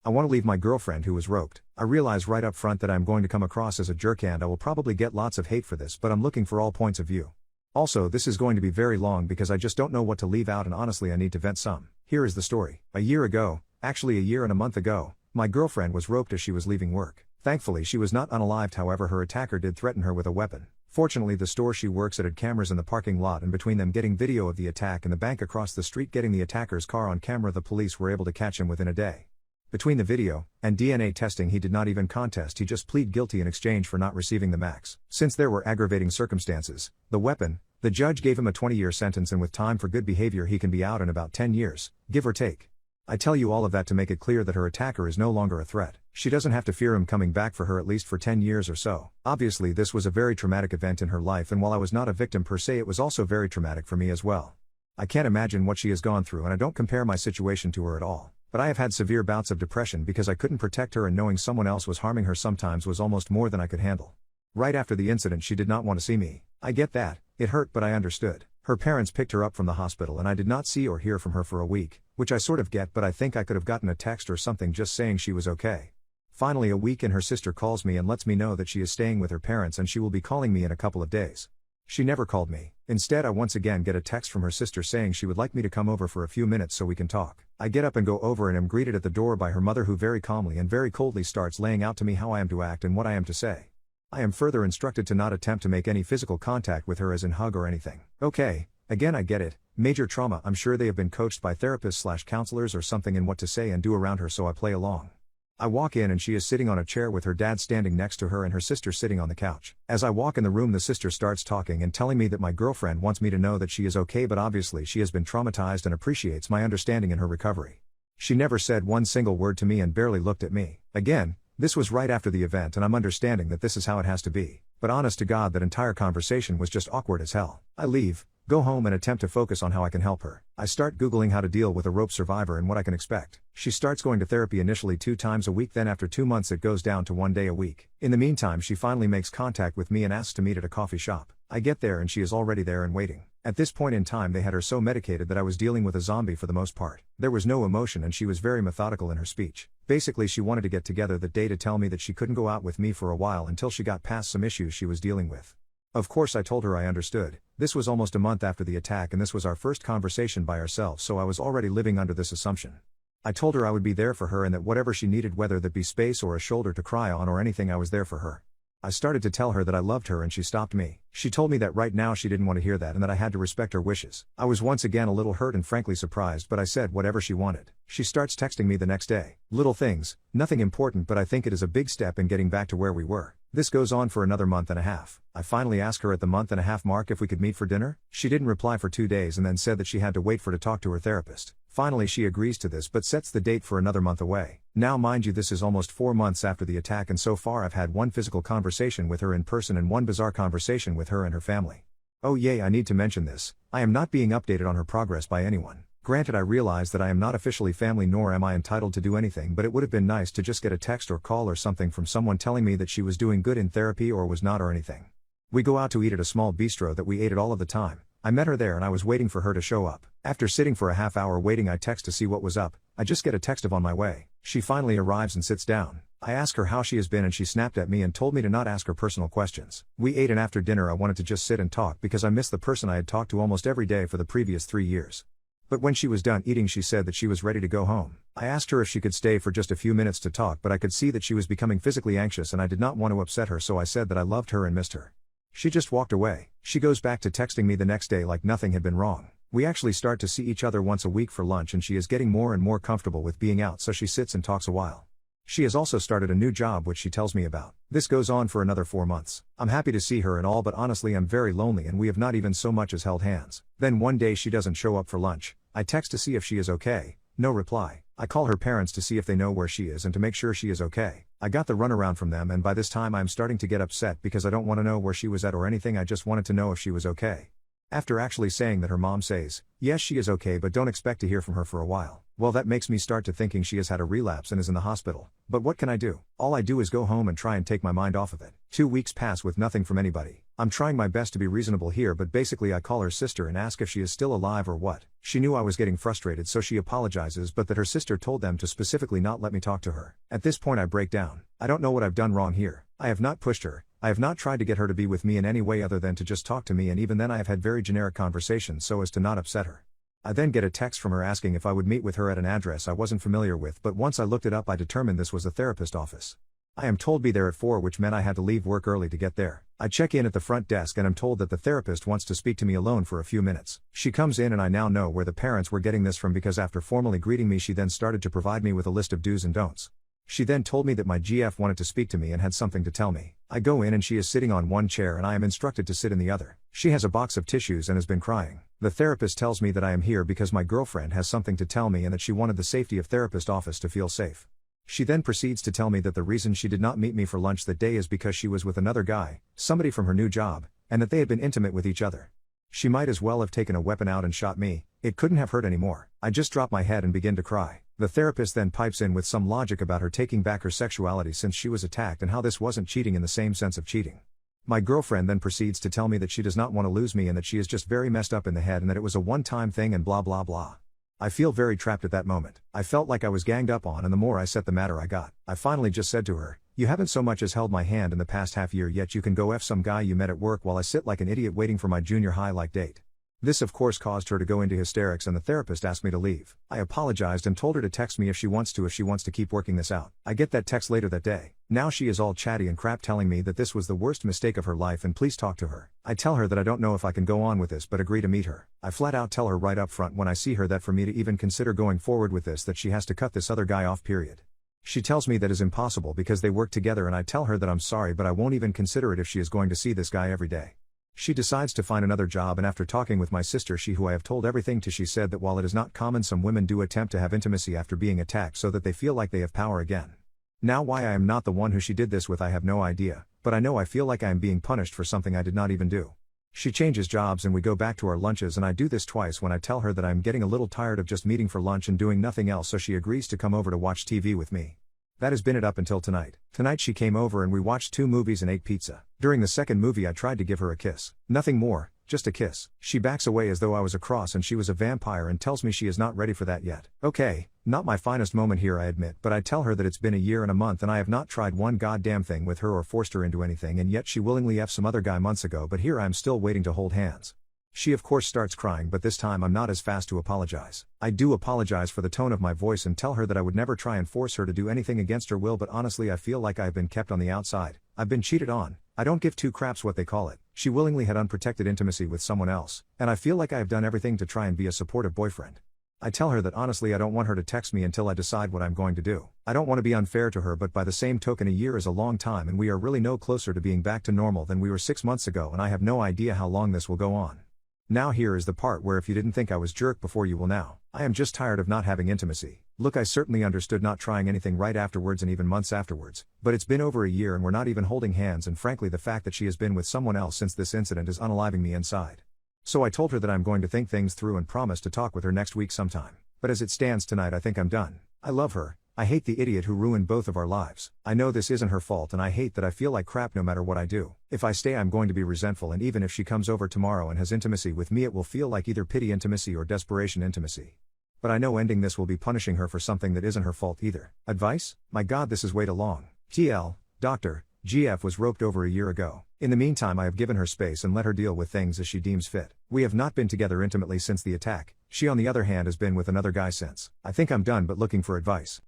I want to leave my girlfriend who was roped. I realize right up front that I'm going to come across as a jerk and I will probably get lots of hate for this, but I'm looking for all points of view. Also, this is going to be very long because I just don't know what to leave out and honestly I need to vent some. Here is the story. A year ago, actually a year and a month ago, my girlfriend was roped as she was leaving work. Thankfully she was not unalived, however her attacker did threaten her with a weapon. Fortunately the store she works at had cameras in the parking lot, and between them getting video of the attack and the bank across the street getting the attacker's car on camera, the police were able to catch him within a day. Between the video and DNA testing he did not even contest, he just plead guilty in exchange for not receiving the max. Since there were aggravating circumstances, the weapon, the judge gave him a 20-year sentence, and with time for good behavior he can be out in about 10 years, give or take. I tell you all of that to make it clear that her attacker is no longer a threat. She doesn't have to fear him coming back for her at least for 10 years or so. Obviously this was a very traumatic event in her life, and while I was not a victim per se, it was also very traumatic for me as well. I can't imagine what she has gone through, and I don't compare my situation to her at all. But I have had severe bouts of depression because I couldn't protect her, and knowing someone else was harming her sometimes was almost more than I could handle. Right after the incident she did not want to see me. I get that, it hurt, but I understood. Her parents picked her up from the hospital and I did not see or hear from her for a week, which I sort of get, but I think I could have gotten a text or something just saying she was okay. Finally a week and her sister calls me and lets me know that she is staying with her parents and she will be calling me in a couple of days. She never called me. Instead I once again get a text from her sister saying she would like me to come over for a few minutes so we can talk. I get up and go over and am greeted at the door by her mother, who very calmly and very coldly starts laying out to me how I am to act and what I am to say. I am further instructed to not attempt to make any physical contact with her, as in hug or anything. Okay, again I get it, major trauma. I'm sure they have been coached by therapists/counselors or something in what to say and do around her, so I play along. I walk in and she is sitting on a chair with her dad standing next to her and her sister sitting on the couch. As I walk in the room the sister starts talking and telling me that my girlfriend wants me to know that she is okay, but obviously she has been traumatized and appreciates my understanding in her recovery. She never said one single word to me and barely looked at me. Again, this was right after the event and I'm understanding that this is how it has to be. But honest to God, that entire conversation was just awkward as hell. I leave, go home and attempt to focus on how I can help her. I start Googling how to deal with a rope survivor and what I can expect. She starts going to therapy initially 2 times a week, then after 2 months it goes down to 1 day a week. In the meantime she finally makes contact with me and asks to meet at a coffee shop. I get there and she is already there and waiting. At this point in time they had her so medicated that I was dealing with a zombie for the most part. There was no emotion and she was very methodical in her speech. Basically she wanted to get together that day to tell me that she couldn't go out with me for a while until she got past some issues she was dealing with. Of course I told her I understood. This was almost a month after the attack and this was our first conversation by ourselves, so I was already living under this assumption. I told her I would be there for her and that whatever she needed, whether that be space or a shoulder to cry on or anything, I was there for her. I started to tell her that I loved her and she stopped me. She told me that right now she didn't want to hear that and that I had to respect her wishes. I was once again a little hurt and frankly surprised, but I said whatever she wanted. She starts texting me the next day. Little things, nothing important, but I think it is a big step in getting back to where we were. This goes on for another month and a half. I finally asked her at the month and a half mark if we could meet for dinner. She didn't reply for 2 days and then said that she had to wait for to talk to her therapist. Finally she agrees to this but sets the date for another month away. Now mind you, this is almost 4 months after the attack and so far I've had 1 physical conversation with her in person and 1 bizarre conversation with her and her family. Oh yay, I need to mention this. I am not being updated on her progress by anyone. Granted, I realize that I am not officially family nor am I entitled to do anything, but it would have been nice to just get a text or call or something from someone telling me that she was doing good in therapy or was not or anything. We go out to eat at a small bistro that we ate at all of the time. I met her there and I was waiting for her to show up. After sitting for a half hour waiting, I text to see what was up. I just get a text of on my way. She finally arrives and sits down. I ask her how she has been and she snapped at me and told me to not ask her personal questions. We ate and after dinner I wanted to just sit and talk because I missed the person I had talked to almost every day for the previous 3 years. But when she was done eating she said that she was ready to go home. I asked her if she could stay for just a few minutes to talk, but I could see that she was becoming physically anxious and I did not want to upset her, so I said that I loved her and missed her. She just walked away. She goes back to texting me the next day like nothing had been wrong. We actually start to see each other once a week for lunch and she is getting more and more comfortable with being out, so she sits and talks a while. She has also started a new job which she tells me about. This goes on for another 4 months. I'm happy to see her and all, but honestly I'm very lonely and we have not even so much as held hands. Then one day she doesn't show up for lunch. I text to see if she is okay. No reply. I call her parents to see if they know where she is and to make sure she is okay. I got the runaround from them and by this time I'm starting to get upset because I don't want to know where she was at or anything, I just wanted to know if she was okay. After actually saying that, her mom says, yes she is okay but don't expect to hear from her for a while. Well, that makes me start to thinking she has had a relapse and is in the hospital. But what can I do? All I do is go home and try and take my mind off of it. 2 weeks pass with nothing from anybody. I'm trying my best to be reasonable here, but basically I call her sister and ask if she is still alive or what. She knew I was getting frustrated, so she apologizes, but that her sister told them to specifically not let me talk to her. At this point I break down. I don't know what I've done wrong here. I have not pushed her. I have not tried to get her to be with me in any way other than to just talk to me, and even then I have had very generic conversations so as to not upset her. I then get a text from her asking if I would meet with her at an address I wasn't familiar with, but once I looked it up I determined this was a therapist office. I am told be there at 4, which meant I had to leave work early to get there. I check in at the front desk and I'm told that the therapist wants to speak to me alone for a few minutes. She comes in and I now know where the parents were getting this from, because after formally greeting me she then started to provide me with a list of do's and don'ts. She then told me that my GF wanted to speak to me and had something to tell me. I go in and she is sitting on one chair and I am instructed to sit in the other. She has a box of tissues and has been crying. The therapist tells me that I am here because my girlfriend has something to tell me and that she wanted the safety of therapist office to feel safe. She then proceeds to tell me that the reason she did not meet me for lunch that day is because she was with another guy, somebody from her new job, and that they had been intimate with each other. She might as well have taken a weapon out and shot me. It couldn't have hurt anymore. I just drop my head and begin to cry. The therapist then pipes in with some logic about her taking back her sexuality since she was attacked and how this wasn't cheating in the same sense of cheating. My girlfriend then proceeds to tell me that she does not want to lose me and that she is just very messed up in the head and that it was a one-time thing and blah blah blah. I feel very trapped at that moment. I felt like I was ganged up on, and the more I set the matter I got. I finally just said to her, "You haven't so much as held my hand in the past half year, yet you can go F some guy you met at work while I sit like an idiot waiting for my junior high like date." This of course caused her to go into hysterics and the therapist asked me to leave. I apologized and told her to text me if she wants to keep working this out. I get that text later that day. Now she is all chatty and crap telling me that this was the worst mistake of her life and please talk to her. I tell her that I don't know if I can go on with this but agree to meet her. I flat out tell her right up front when I see her that for me to even consider going forward with this that she has to cut this other guy off, period. She tells me that is impossible because they work together, and I tell her that I'm sorry but I won't even consider it if she is going to see this guy every day. She decides to find another job, and after talking with my sister who I have told everything to, she said that while it is not common, some women do attempt to have intimacy after being attacked so that they feel like they have power again. Now why I am not the one who she did this with I have no idea, but I know I feel like I am being punished for something I did not even do. She changes jobs and we go back to our lunches, and I do this twice when I tell her that I am getting a little tired of just meeting for lunch and doing nothing else, so she agrees to come over to watch TV with me. That has been it up until tonight. Tonight she came over and we watched 2 movies and ate pizza. During the second movie I tried to give her a kiss. Nothing more, just a kiss. She backs away as though I was a cross and she was a vampire and tells me she is not ready for that yet. Okay, not my finest moment here I admit, but I tell her that it's been a year and a month and I have not tried one goddamn thing with her or forced her into anything, and yet she willingly F some other guy months ago, but here I am still waiting to hold hands. She of course starts crying, but this time I'm not as fast to apologize. I do apologize for the tone of my voice and tell her that I would never try and force her to do anything against her will, but honestly I feel like I have been kept on the outside. I've been cheated on. I don't give 2 craps what they call it. She willingly had unprotected intimacy with someone else, and I feel like I have done everything to try and be a supportive boyfriend. I tell her that honestly I don't want her to text me until I decide what I'm going to do. I don't want to be unfair to her, but by the same token a year is a long time and we are really no closer to being back to normal than we were 6 months ago, and I have no idea how long this will go on. Now here is the part where if you didn't think I was jerk before, you will now. I am just tired of not having intimacy. Look, I certainly understood not trying anything right afterwards and even months afterwards, but it's been over a year and we're not even holding hands, and frankly the fact that she has been with someone else since this incident is unaliving me inside. So I told her that I'm going to think things through and promise to talk with her next week sometime. But as it stands tonight I think I'm done. I love her. I hate the idiot who ruined both of our lives. I know this isn't her fault and I hate that I feel like crap no matter what I do. If I stay I'm going to be resentful, and even if she comes over tomorrow and has intimacy with me it will feel like either pity intimacy or desperation intimacy. But I know ending this will be punishing her for something that isn't her fault either. Advice? My god, this is way too long. TL, Dr. GF was roped over a year ago. In the meantime I have given her space and let her deal with things as she deems fit. We have not been together intimately since the attack. She on the other hand has been with another guy since. I think I'm done but looking for advice.